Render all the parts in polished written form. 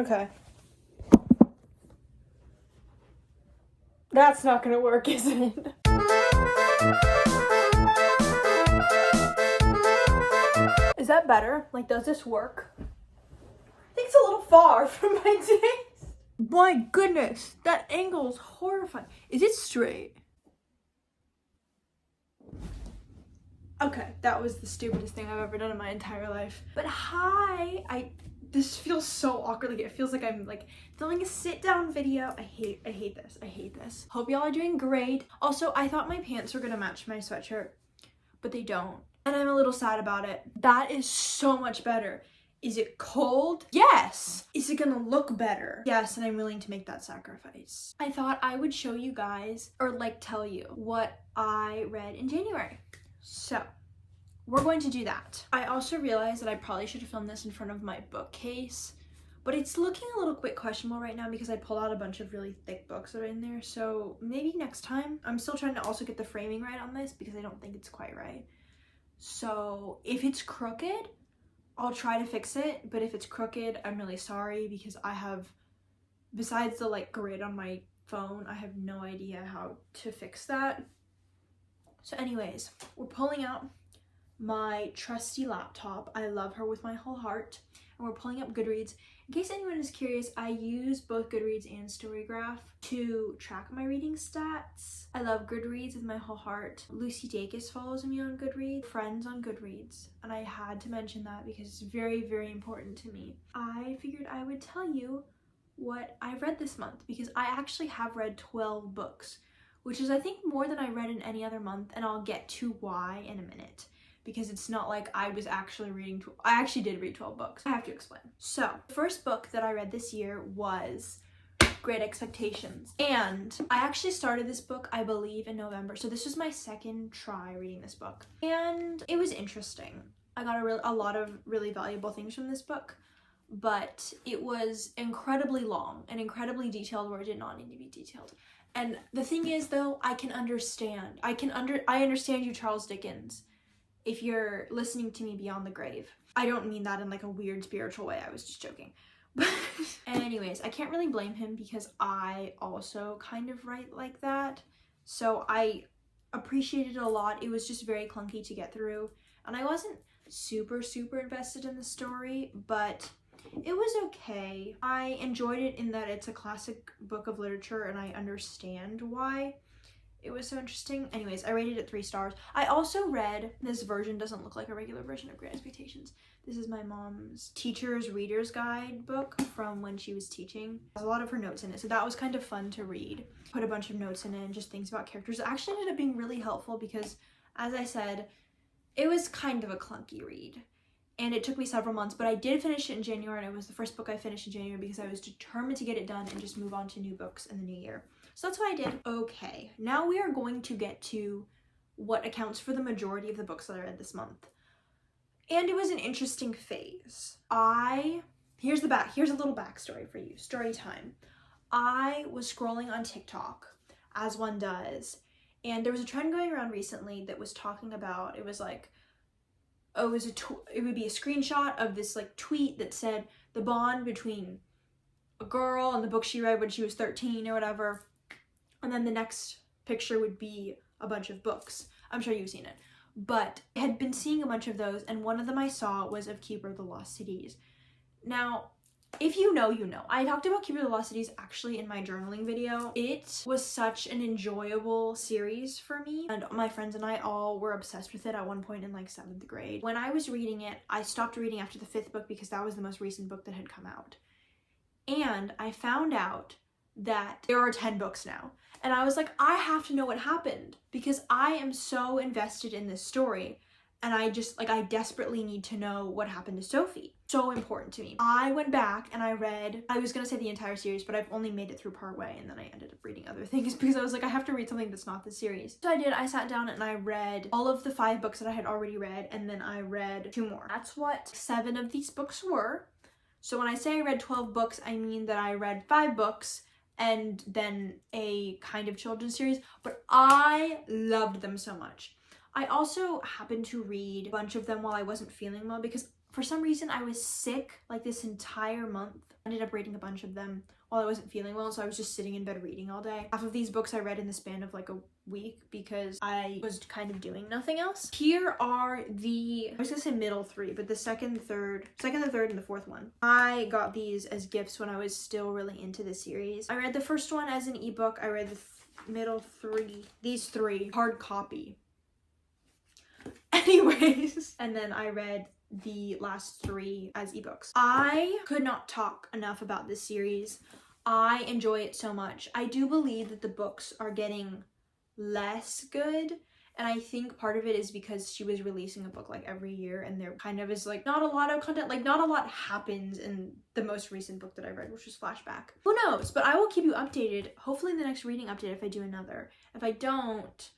Okay. That's not gonna work, is it? Is that better? Like, does this work? I think it's a little far from my taste. My goodness, that angle is horrifying. Is it straight? Okay, that was the stupidest thing I've ever done in my entire life. But hi, this feels so awkward. Like, it feels like I'm like filming a sit down video. I hate this. Hope y'all are doing great. Also, I thought my pants were gonna match my sweatshirt, but they don't. And I'm a little sad about it. That is so much better. Is it cold? Yes. Is it gonna look better? Yes, and I'm willing to make that sacrifice. I thought I would show you guys, or like tell you, what I read in January. So, we're going to do that. I also realized that I probably should have filmed this in front of my bookcase, but it's looking a little bit questionable right now because I pulled out a bunch of really thick books that are in there, so maybe next time. I'm still trying to also get the framing right on this because I don't think it's quite right. So, if it's crooked, I'll try to fix it, but if it's crooked, I'm really sorry because I have, besides the like grid on my phone, I have no idea how to fix that. So anyways, we're pulling out my trusty laptop. I love her with my whole heart. And we're pulling up Goodreads. In case anyone is curious, I use both Goodreads and Storygraph to track my reading stats. I love Goodreads with my whole heart. Lucy Dacus follows me on Goodreads, friends on Goodreads, and I had to mention that because it's very, very important to me. I figured I would tell you what I read this month because I actually have read 12 books, which is I think more than I read in any other month, and I'll get to why in a minute. Because it's not like I was actually reading, I actually did read 12 books. I have to explain. So, the first book that I read this year was Great Expectations. And I actually started this book, I believe, in November. So this was my second try reading this book. And it was interesting. I got a lot of really valuable things from this book. But it was incredibly long and incredibly detailed where it did not need to be detailed. And the thing is, though, I understand you, Charles Dickens, if you're listening to me beyond the grave. I don't mean that in like a weird spiritual way, I was just joking. But anyways, I can't really blame him because I also kind of write like that. So I appreciated it a lot. It was just very clunky to get through. And I wasn't super invested in the story, but it was okay. I enjoyed it in that it's a classic book of literature and I understand why it was so interesting. Anyways, I rated it 3 stars. I also read, this version doesn't look like a regular version of Great Expectations. This is my mom's teacher's reader's guide book from when she was teaching. There's a lot of her notes in it, so that was kind of fun to read. Put a bunch of notes in it and just things about characters. It actually ended up being really helpful because, as I said, it was kind of a clunky read. And it took me several months, but I did finish it in January, and it was the first book I finished in January because I was determined to get it done and just move on to new books in the new year. So that's what I did. Okay, now we are going to get to what accounts for the majority of the books that I read this month. And it was an interesting phase. Here's a little backstory for you, story time. I was scrolling on TikTok, as one does, and there was a trend going around recently that was talking about, it was like, it would be a screenshot of this like tweet that said the bond between a girl and the book she read when she was 13 or whatever, and then the next picture would be a bunch of books. I'm sure you've seen it, but I had been seeing a bunch of those, and one of them I saw was of Keeper of the Lost Cities. Now, if you know, you know. I talked about Keeper of the Lost Cities actually in my journaling video. It was such an enjoyable series for me, and my friends and I all were obsessed with it at one point in like 7th grade. When I was reading it, I stopped reading after the 5th book because that was the most recent book that had come out. And I found out that there are 10 books now. And I was like, I have to know what happened because I am so invested in this story. And I desperately need to know what happened to Sophie. So important to me. I went back and I read, I was gonna say the entire series, but I've only made it through part way, and then I ended up reading other things because I was like, I have to read something that's not the series. So I did, I sat down and I read all of the 5 books that I had already read, and then I read 2 more. That's what 7 of these books were. So when I say I read 12 books, I mean that I read 5 books and then a kind of children's series, but I loved them so much. I also happened to read a bunch of them while I wasn't feeling well because For some reason, I was sick like this entire month. I ended up reading a bunch of them while I wasn't feeling well, so I was just sitting in bed reading all day. Half of these books I read in the span of like a week because I was kind of doing nothing else. Here are I was gonna say middle three, but the second, the third, and the fourth one. I got these as gifts when I was still really into the series. I read the first one as an ebook. I read the middle three, these three, hard copy. Anyways, and then I read the last three as ebooks. I could not talk enough about this series. I enjoy it so much. I do believe that the books are getting less good, and I think part of it is because she was releasing a book like every year, and there kind of is like not a lot of content, like not a lot happens in the most recent book that I read, which was Flashback. Who knows? But I will keep you updated, hopefully in the next reading update if I do another. If I don't,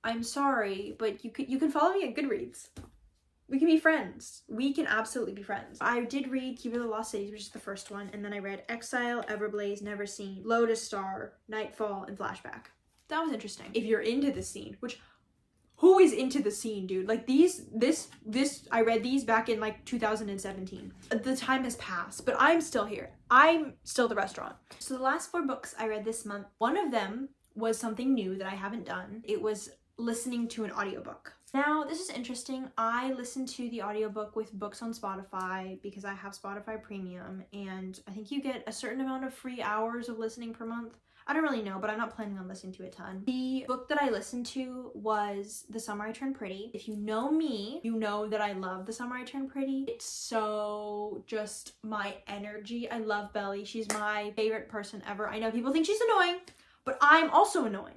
I'm sorry, but you can follow me at Goodreads. We can be friends. We can absolutely be friends. I did read Keeper of the Lost Cities, which is the first one, and then I read Exile, Everblaze, Never Seen, Lotus Star, Nightfall, and Flashback. That was interesting. If you're into the scene, which who is into the scene, dude? Like I read these back in like 2017. The time has passed, but I'm still here. I'm still the restaurant. So the last 4 books I read this month, one of them was something new that I haven't done. It was listening to an audiobook. Now, this is interesting. I listen to the audiobook with books on Spotify because I have Spotify Premium, and I think you get a certain amount of free hours of listening per month. I don't really know, but I'm not planning on listening to a ton. The book that I listened to was The Summer I Turned Pretty. If you know me, you know that I love The Summer I Turned Pretty. It's so just my energy. I love Belly. She's my favorite person ever. I know people think she's annoying, but I'm also annoying.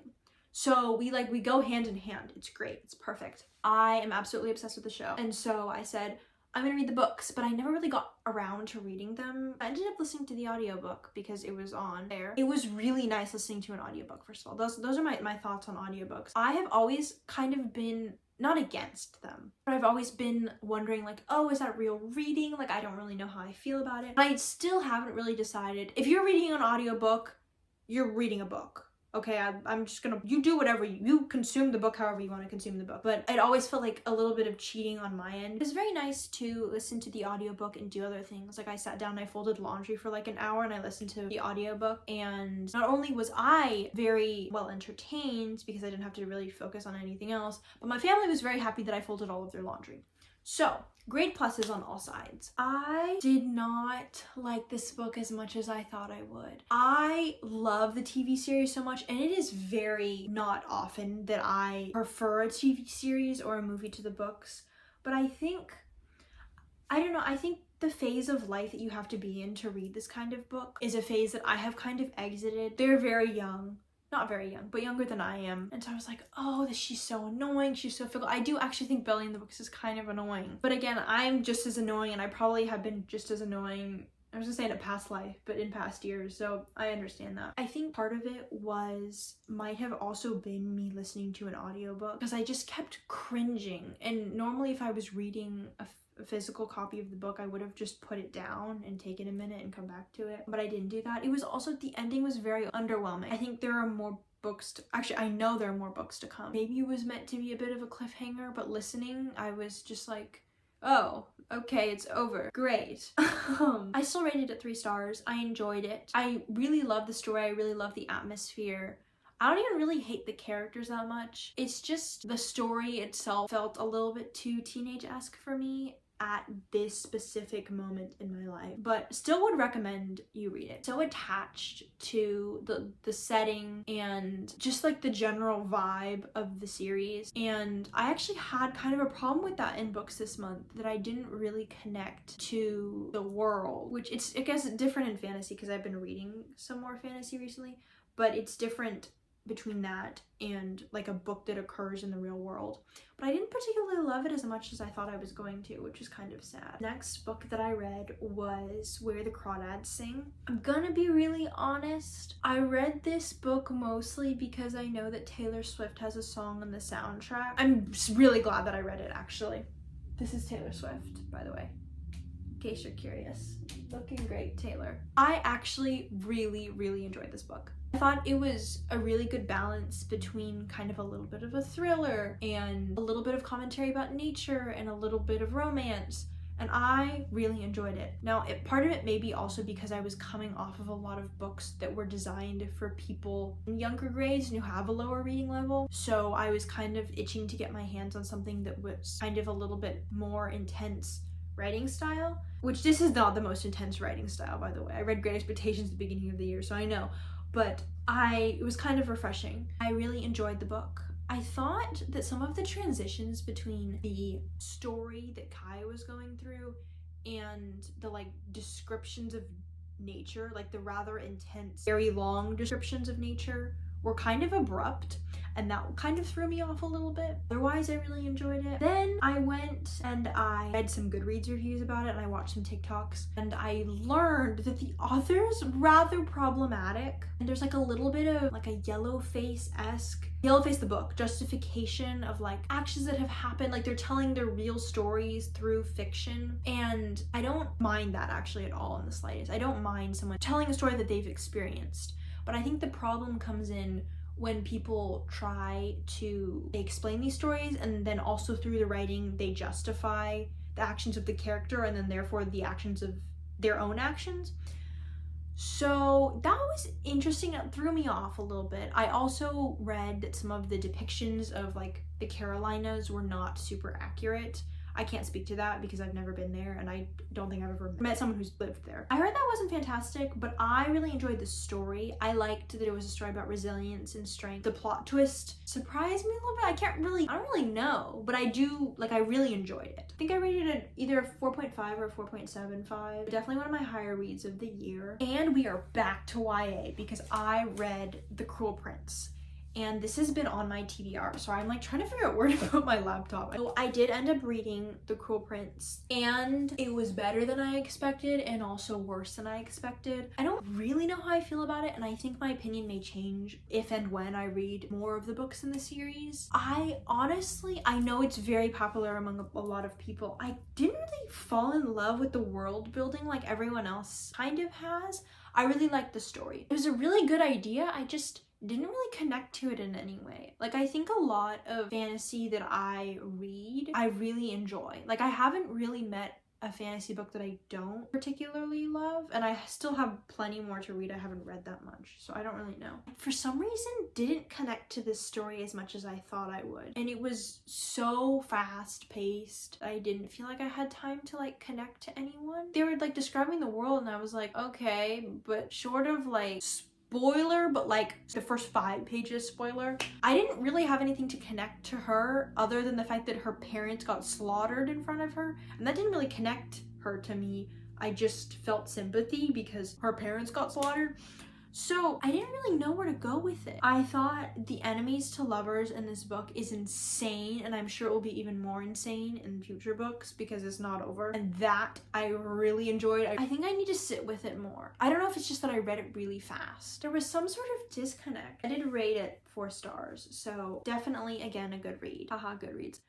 So we go hand in hand. It's great. It's perfect. I am absolutely obsessed with the show. And so I said, I'm gonna read the books, but I never really got around to reading them. I ended up listening to the audiobook because it was on there. It was really nice listening to an audiobook, first of all. Those are my thoughts on audiobooks. I have always kind of been not against them, but I've always been wondering like, oh, is that real reading? Like, I don't really know how I feel about it. I still haven't really decided. If you're reading an audiobook, you're reading a book. Okay, I'm just gonna, you do whatever, you consume the book however you want to consume the book. But it always felt like a little bit of cheating on my end. It was very nice to listen to the audiobook and do other things. Like I sat down and I folded laundry for like an hour and I listened to the audiobook, and not only was I very well entertained because I didn't have to really focus on anything else, but my family was very happy that I folded all of their laundry. So, grade pluses on all sides. I did not like this book as much as I thought I would. I love the TV series so much, and it is very not often that I prefer a TV series or a movie to the books. But I think the phase of life that you have to be in to read this kind of book is a phase that I have kind of exited. They're very young. Not very young, but younger than I am. And so I was like, oh, she's so annoying. She's so fickle. I do actually think Belly in the books is kind of annoying. But again, I'm just as annoying, and I probably have been just as annoying, I was gonna say in a past life, but in past years. So I understand that. I think part of it might have also been me listening to an audiobook because I just kept cringing. And normally if I was reading a physical copy of the book, I would have just put it down and taken a minute and come back to it, but I didn't do that. It was also, the ending was very underwhelming. I think there are more books actually, I know there are more books to come. Maybe it was meant to be a bit of a cliffhanger, but listening, I was just like, oh, okay, it's over. Great. I still rated it 3 stars. I enjoyed it. I really love the story. I really love the atmosphere. I don't even really hate the characters that much. It's just the story itself felt a little bit too teenage-esque for me at this specific moment in my life, but still would recommend you read it. So attached to the setting and just like the general vibe of the series, and I actually had kind of a problem with that in books this month, that I didn't really connect to the world, which it's, I guess, different in fantasy because I've been reading some more fantasy recently, but it's different between that and like a book that occurs in the real world. But I didn't particularly love it as much as I thought I was going to, which is kind of sad. Next book that I read was Where the Crawdads Sing. I'm gonna be really honest, I read this book mostly because I know that Taylor Swift has a song on the soundtrack. I'm really glad that I read it, actually. This is Taylor Swift, by the way, in case you're curious. Looking great, Taylor. I actually really enjoyed this book. I thought it was a really good balance between kind of a little bit of a thriller and a little bit of commentary about nature and a little bit of romance. and I really enjoyed it. Now, part of it may be also because I was coming off of a lot of books that were designed for people in younger grades and who have a lower reading level, so I was kind of itching to get my hands on something that was kind of a little bit more intense writing style, which this is not the most intense writing style, by the way. I read Great Expectations at the beginning of the year, so I know, but it was kind of refreshing. I really enjoyed the book. I thought that some of the transitions between the story that Kai was going through and the like descriptions of nature, like the rather intense, very long descriptions of nature, were kind of abrupt, and that kind of threw me off a little bit. Otherwise, I really enjoyed it. Then I went and I read some Goodreads reviews about it, and I watched some TikToks, and I learned that the author's rather problematic, and there's like a little bit of like a Yellowface-esque, Yellowface the book, justification of like actions that have happened, like they're telling their real stories through fiction, and I don't mind that actually at all in the slightest. I don't mind someone telling a story that they've experienced. But I think the problem comes in when people try to explain these stories and then also through the writing they justify the actions of the character and then therefore the actions of their own actions. So that was interesting. It threw me off a little bit. I also read that some of the depictions of like the Carolinas were not super accurate. I can't speak to that because I've never been there and I don't think I've ever met someone who's lived there. I heard that wasn't fantastic, but I really enjoyed the story. I liked that it was a story about resilience and strength. The plot twist surprised me a little bit. I don't really know, but I really enjoyed it. I think I rated it either a 4.5 or a 4.75. Definitely one of my higher reads of the year. And we are back to YA because I read The Cruel Prince. And this has been on my TBR, so I'm like trying to figure out where to put my laptop. So I did end up reading The Cruel Prince, and it was better than I expected and also worse than I expected. I don't really know how I feel about it, and I think my opinion may change if and when I read more of the books in the series. I know it's very popular among a lot of people. I didn't really fall in love with the world building like everyone else kind of has. I really liked the story. It was a really good idea. I just didn't really connect to it in any way. Like, I think a lot of fantasy that I read, I really enjoy. Like, I haven't really met a fantasy book that I don't particularly love, and I still have plenty more to read. I haven't read that much, so I don't really know. For some reason, didn't connect to this story as much as I thought I would, and it was so fast-paced. I didn't feel like I had time to like connect to anyone. They were like describing the world, and I was like, okay, but short of like spoiler, but like the first 5 pages spoiler, I didn't really have anything to connect to her other than the fact that her parents got slaughtered in front of her, and that didn't really connect her to me. I just felt sympathy because her parents got slaughtered. So I didn't really know where to go with it. I thought the enemies to lovers in this book is insane, and I'm sure it will be even more insane in future books because it's not over. And that I really enjoyed. I think I need to sit with it more. I don't know if it's just that I read it really fast. There was some sort of disconnect. I did rate it 4 stars, so definitely, again, a good read. Haha, Goodreads.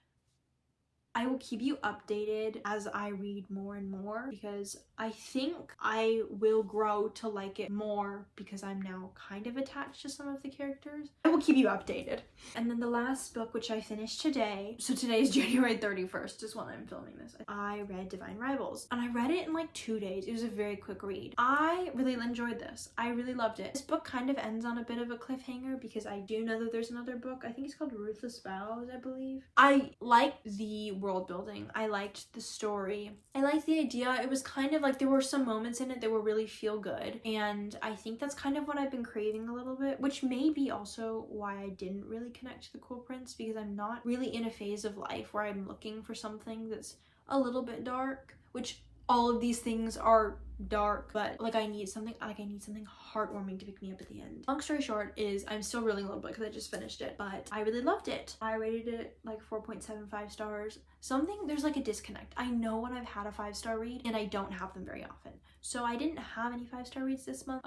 I will keep you updated as I read more and more because I think I will grow to like it more because I'm now kind of attached to some of the characters. I will keep you updated. And then the last book, which I finished today, so today is January 31st is when I'm filming this. I read Divine Rivals, and I read it in like 2 days. It was a very quick read. I really enjoyed this. I really loved it. This book kind of ends on a bit of a cliffhanger because I do know that there's another book. I think it's called Ruthless Vows, I believe. I liked the world building. I liked the story. I liked the idea. It was kind of like there were some moments in it that were really feel good, and I think that's kind of what I've been craving a little bit, which may be also why I didn't really connect to The Cruel Prince, because I'm not really in a phase of life where I'm looking for something that's a little bit dark, which all of these things are dark, but like I need something heartwarming to pick me up at the end. Long story short is I'm still really in love because I just finished it, but I really loved it. I rated it like 4.75 stars. There's like a disconnect. I know when I've had a 5-star read and I don't have them very often. So I didn't have any 5-star reads this month.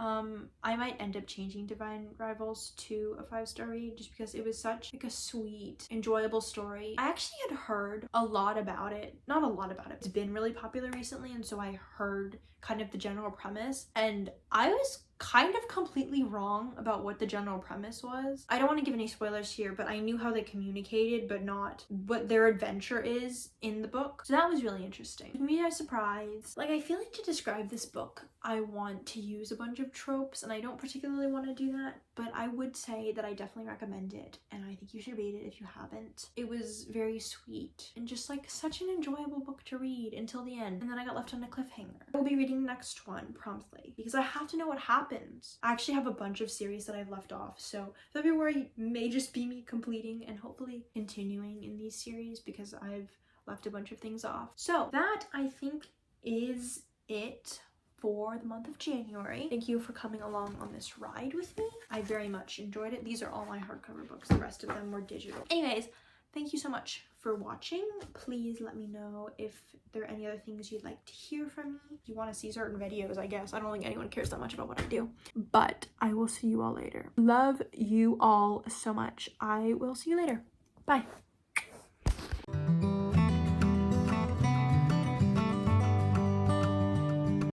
I might end up changing Divine Rivals to a 5-star read just because it was such like a sweet, enjoyable story. I actually had heard a lot about it. Not a lot about it. It's been really popular recently, and so I heard kind of the general premise, and I was kind of completely wrong about what the general premise was. I don't want to give any spoilers here, but I knew how they communicated, but not what their adventure is in the book. So that was really interesting. To me, I was surprised. Like, I feel like to describe this book, I want to use a bunch of tropes, and I don't particularly want to do that, but I would say that I definitely recommend it, and I think you should read it if you haven't. It was very sweet and just like such an enjoyable book to read until the end, and then I got left on a cliffhanger. I will be reading the next one promptly because I have to know what happens. I actually have a bunch of series that I've left off, so February may just be me completing and hopefully continuing in these series because I've left a bunch of things off. So that, I think, is it for the month of January. Thank you for coming along on this ride with me. I very much enjoyed it. These are all my hardcover books. The rest of them were digital. Anyways, thank you so much for watching. Please let me know if there are any other things you'd like to hear from me. If you want to see certain videos, I guess. I don't think anyone cares that much about what I do. But I will see you all later. Love you all so much. I will see you later. Bye.